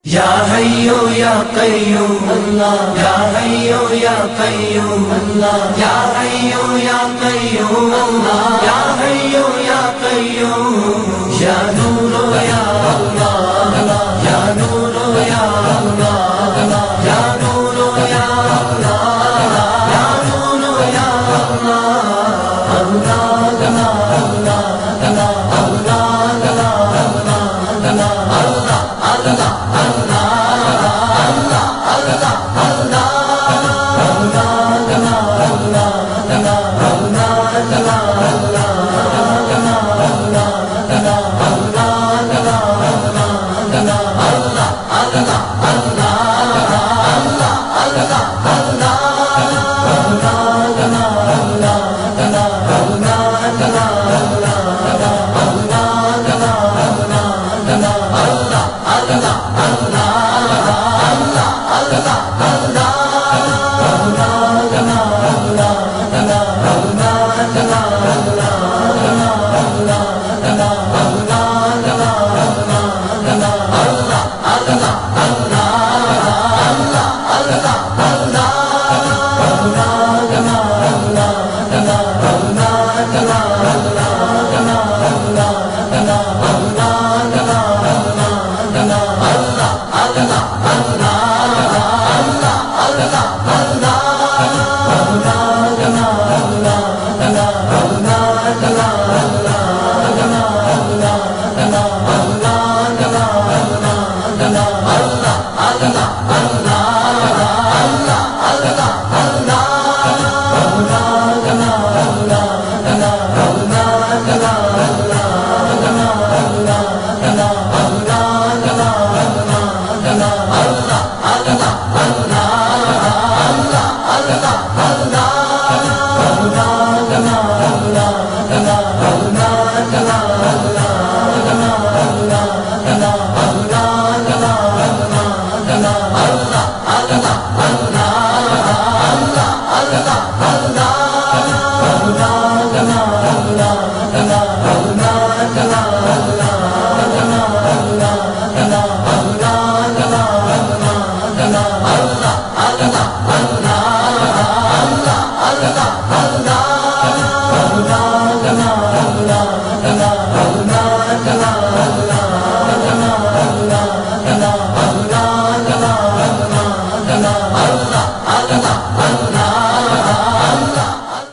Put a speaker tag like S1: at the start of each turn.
S1: یا حیو یا قیوم اللہ، یا حیو یا قیوم اللہ، یا حیو یا قیوم اللہ، یا حیو یا قیوم، یا نور یا اللہ، یا نور یا اللہ، یا نور یا اللہ، یا نور یا اللہ، اللہ اللہ